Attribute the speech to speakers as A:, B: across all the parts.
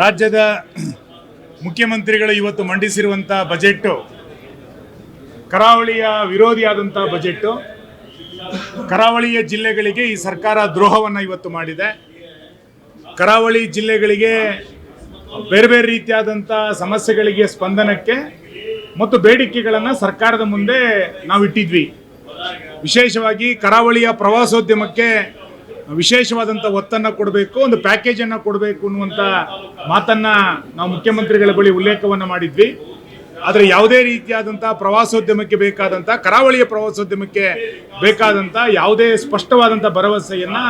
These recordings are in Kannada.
A: ರಾಜ್ಯದ ಮುಖ್ಯಮಂತ್ರಿಗಳು ಇವತ್ತು ಮಂಡಿಸಿರುವಂಥ ಬಜೆಟ್ಟು ಕರಾವಳಿಯ ವಿರೋಧಿಯಾದಂಥ ಬಜೆಟ್ಟು. ಕರಾವಳಿಯ ಜಿಲ್ಲೆಗಳಿಗೆ ಈ ಸರ್ಕಾರ ದ್ರೋಹವನ್ನು ಇವತ್ತು ಮಾಡಿದೆ. ಕರಾವಳಿ ಜಿಲ್ಲೆಗಳಿಗೆ ಬೇರೆ ಬೇರೆ ರೀತಿಯಾದಂಥ ಸಮಸ್ಯೆಗಳಿಗೆ ಸ್ಪಂದನಕ್ಕೆ ಮತ್ತು ಬೇಡಿಕೆಗಳನ್ನು ಸರ್ಕಾರದ ಮುಂದೆ ನಾವು ಇಟ್ಟಿದ್ವಿ. ವಿಶೇಷವಾಗಿ ಕರಾವಳಿಯ ಪ್ರವಾಸೋದ್ಯಮಕ್ಕೆ ವಿಶೇಷವಾದಂಥ ಒತ್ತನ್ನು ಕೊಡಬೇಕು, ಒಂದು ಪ್ಯಾಕೇಜನ್ನು ಕೊಡಬೇಕು ಅನ್ನುವಂಥ ಮಾತನ್ನು ನಾವು ಮುಖ್ಯಮಂತ್ರಿಗಳ ಬಳಿ ಉಲ್ಲೇಖವನ್ನು ಮಾಡಿದ್ವಿ. ಆದರೆ ಯಾವುದೇ ರೀತಿಯಾದಂಥ ಪ್ರವಾಸೋದ್ಯಮಕ್ಕೆ ಬೇಕಾದಂಥ, ಕರಾವಳಿಯ ಪ್ರವಾಸೋದ್ಯಮಕ್ಕೆ ಬೇಕಾದಂಥ ಯಾವುದೇ ಸ್ಪಷ್ಟವಾದಂಥ ಭರವಸೆಯನ್ನು,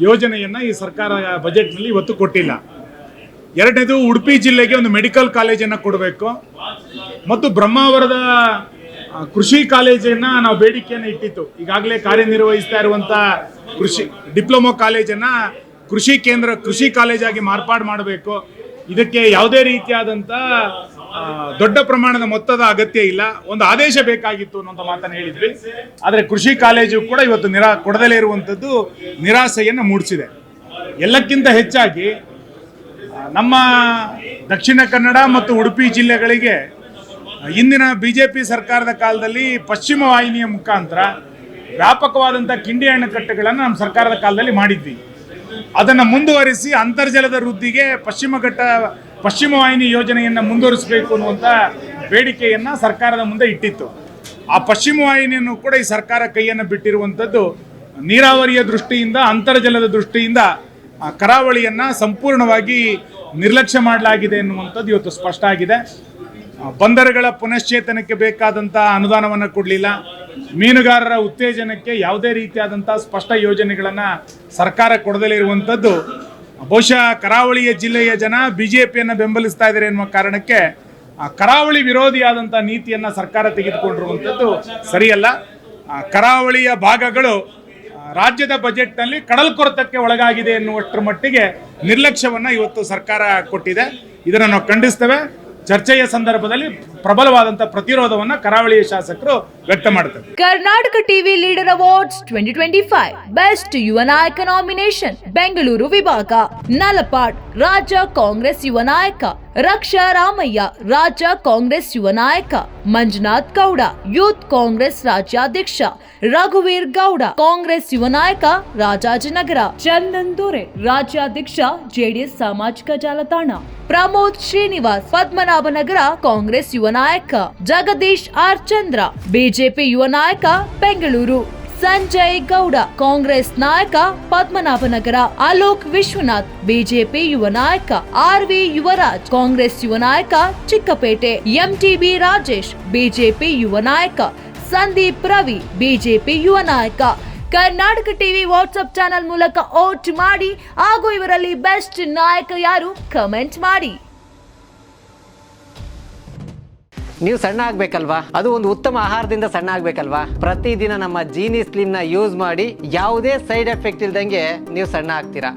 A: ಯೋಜನೆಯನ್ನು ಈ ಸರ್ಕಾರ ಬಜೆಟ್ನಲ್ಲಿ ಇವತ್ತು ಕೊಟ್ಟಿಲ್ಲ. ಎರಡನೇದು, ಉಡುಪಿ ಜಿಲ್ಲೆಗೆ ಒಂದು ಮೆಡಿಕಲ್ ಕಾಲೇಜನ್ನು ಕೊಡಬೇಕು ಮತ್ತು ಬ್ರಹ್ಮಾವರದ ಕೃಷಿ ಕಾಲೇಜನ್ನು ನಾವು ಬೇಡಿಕೆಯನ್ನು ಇಟ್ಟಿತ್ತು. ಈಗಾಗಲೇ ಕಾರ್ಯನಿರ್ವಹಿಸ್ತಾ ಇರುವಂಥ ಕೃಷಿ ಡಿಪ್ಲೊಮೊ ಕಾಲೇಜನ್ನು ಕೃಷಿ ಕಾಲೇಜಾಗಿ ಮಾರ್ಪಾಡು ಮಾಡಬೇಕು. ಇದಕ್ಕೆ ಯಾವುದೇ ರೀತಿಯಾದಂಥ ದೊಡ್ಡ ಪ್ರಮಾಣದ ಮೊತ್ತದ ಅಗತ್ಯ ಇಲ್ಲ, ಒಂದು ಆದೇಶ ಬೇಕಾಗಿತ್ತು ಅನ್ನೋಂಥ ಮಾತನ್ನು ಹೇಳಿದ್ವಿ. ಆದರೆ ಕೃಷಿ ಕಾಲೇಜು ಕೂಡ ಇವತ್ತು ಕೊಡದಲೇ ಇರುವಂಥದ್ದು ನಿರಾಸೆಯನ್ನು ಮೂಡಿಸಿದೆ. ಎಲ್ಲಕ್ಕಿಂತ ಹೆಚ್ಚಾಗಿ ನಮ್ಮ ದಕ್ಷಿಣ ಕನ್ನಡ ಮತ್ತು ಉಡುಪಿ ಜಿಲ್ಲೆಗಳಿಗೆ ಇಂದಿನ BJP ಸರ್ಕಾರದ ಕಾಲದಲ್ಲಿ ಪಶ್ಚಿಮ ವಾಹಿನಿಯ ಮುಖಾಂತರ ವ್ಯಾಪಕವಾದಂಥ ಕಿಂಡಿ ಅಣೆಕಟ್ಟುಗಳನ್ನು ನಮ್ಮ ಸರ್ಕಾರದ ಕಾಲದಲ್ಲಿ ಮಾಡಿದ್ವಿ. ಅದನ್ನು ಮುಂದುವರಿಸಿ ಅಂತರ್ಜಲದ ವೃದ್ಧಿಗೆ ಪಶ್ಚಿಮ ವಾಹಿನಿ ಯೋಜನೆಯನ್ನು ಮುಂದುವರಿಸಬೇಕು ಅನ್ನುವಂಥ ಬೇಡಿಕೆಯನ್ನು ಸರ್ಕಾರದ ಮುಂದೆ ಇಟ್ಟಿತ್ತು. ಆ ಪಶ್ಚಿಮ ವಾಹಿನಿಯನ್ನು ಕೂಡ ಈ ಸರ್ಕಾರ ಕೈಯನ್ನು ಬಿಟ್ಟಿರುವಂಥದ್ದು ನೀರಾವರಿಯ ದೃಷ್ಟಿಯಿಂದ, ಅಂತರ್ಜಲದ ದೃಷ್ಟಿಯಿಂದ ಕರಾವಳಿಯನ್ನು ಸಂಪೂರ್ಣವಾಗಿ ನಿರ್ಲಕ್ಷ್ಯ ಮಾಡಲಾಗಿದೆ ಎನ್ನುವಂಥದ್ದು ಇವತ್ತು ಸ್ಪಷ್ಟ ಆಗಿದೆ. ಬಂದರುಗಳ ಪುನಶ್ಚೇತನಕ್ಕೆ ಬೇಕಾದಂಥ ಅನುದಾನವನ್ನು ಕೊಡಲಿಲ್ಲ. ಮೀನುಗಾರರ ಉತ್ತೇಜನಕ್ಕೆ ಯಾವುದೇ ರೀತಿಯಾದಂಥ ಸ್ಪಷ್ಟ ಯೋಜನೆಗಳನ್ನು ಸರ್ಕಾರ ಕೊಡದಲೇ ಇರುವಂಥದ್ದು ಬಹುಶಃ ಕರಾವಳಿಯ ಜಿಲ್ಲೆಯ ಜನ BJPಯನ್ನು ಬೆಂಬಲಿಸ್ತಾ ಇದ್ದಾರೆ ಎನ್ನುವ ಕಾರಣಕ್ಕೆ ಕರಾವಳಿ ವಿರೋಧಿಯಾದಂಥ ನೀತಿಯನ್ನು ಸರ್ಕಾರ ತೆಗೆದುಕೊಂಡಿರುವಂಥದ್ದು ಸರಿಯಲ್ಲ. ಕರಾವಳಿಯ ಭಾಗಗಳು ರಾಜ್ಯದ ಬಜೆಟ್ನಲ್ಲಿ ಕಡಲ್ಕೊರೆತಕ್ಕೆ ಒಳಗಾಗಿದೆ ಎನ್ನುವಷ್ಟರ ಮಟ್ಟಿಗೆ ನಿರ್ಲಕ್ಷ್ಯವನ್ನು ಇವತ್ತು ಸರ್ಕಾರ ಕೊಟ್ಟಿದೆ. ಇದನ್ನು ನಾವು ಖಂಡಿಸ್ತೇವೆ. ಚರ್ಚೆಯ ಸಂದರ್ಭದಲ್ಲಿ ಪ್ರಬಲವಾದಂಥ ಪ್ರತಿರೋಧವನ್ನು ಕರಾವಳಿಯ ಶಾಸಕರು ವ್ಯಕ್ತ ಮಾಡ್ತಾರೆ.
B: Karnataka TV leader awards 2025 best ಯುವ ನಾಯಕ ನಾಮಿನೇಷನ್ ಬೆಂಗಳೂರು ವಿಭಾಗ. ನಲಪಾಡ್ ರಾಜ್ಯ ಕಾಂಗ್ರೆಸ್ ಯುವ ನಾಯಕ ರಕ್ಷಾ ರಾಮಯ್ಯ, ರಾಜ್ಯ ಕಾಂಗ್ರೆಸ್ ಯುವ ನಾಯಕ ಮಂಜುನಾಥ್ ಗೌಡ, ಯೂತ್ ಕಾಂಗ್ರೆಸ್ ರಾಜ್ಯಾಧ್ಯಕ್ಷ ರಘುವೀರ್ ಗೌಡ, ಕಾಂಗ್ರೆಸ್ ಯುವ ನಾಯಕ ರಾಜಾಜಿನಗರ ಚಂದನ್ ದೊರೆ, ರಾಜ್ಯಾಧ್ಯಕ್ಷ JDS ಸಾಮಾಜಿಕ ಜಾಲತಾಣ ಪ್ರಮೋದ್ ಶ್ರೀನಿವಾಸ್, ಪದ್ಮನಾಭನಗರ ಕಾಂಗ್ರೆಸ್ ಯುವ ನಾಯಕ ಜಗದೀಶ್ ಆರ್ ಚಂದ್ರ, ಬಿಜೆಪಿ ಯುವ ನಾಯಕ ಬೆಂಗಳೂರು ಸಂಜಯ್ ಗೌಡ, ಕಾಂಗ್ರೆಸ್ ನಾಯಕ ಪದ್ಮನಾಭನಗರ ಅಲೋಕ್ ವಿಶ್ವನಾಥ್, ಬಿಜೆಪಿ ಯುವ ನಾಯಕ RV ಯುವರಾಜ್, ಕಾಂಗ್ರೆಸ್ ಯುವ ನಾಯಕ ಚಿಕ್ಕಪೇಟೆ MTB ರಾಜೇಶ್, ಬಿಜೆಪಿ ಯುವ ನಾಯಕ ಸಂದೀಪ್ ರವಿ, ಬಿಜೆಪಿ ಯುವ ನಾಯಕ. ಕರ್ನಾಟಕ ಟಿವಿ ವಾಟ್ಸ್ಆಪ್ ಚಾನೆಲ್ ಮೂಲಕ ವೋಟ್ ಮಾಡಿ ಹಾಗೂ ಇವರಲ್ಲಿ ಬೆಸ್ಟ್ ನಾಯಕ ಯಾರು ಕಮೆಂಟ್ ಮಾಡಿ.
C: ನೀವು ಸಣ್ಣ ಆಗ್ಬೇಕಲ್ವಾ? ಅದು ಒಂದು ಉತ್ತಮ ಆಹಾರದಿಂದ ಸಣ್ಣ ಆಗ್ಬೇಕಲ್ವಾ? ಪ್ರತಿದಿನ ನಮ್ಮ ಜೀನಿ ಸ್ಲಿಮ್ ನ ಯೂಸ್ ಮಾಡಿ ಯಾವುದೇ ಸೈಡ್ ಎಫೆಕ್ಟ್ ಇಲ್ದಂಗೆ ನೀವು ಸಣ್ಣ ಆಗ್ತೀರಾ.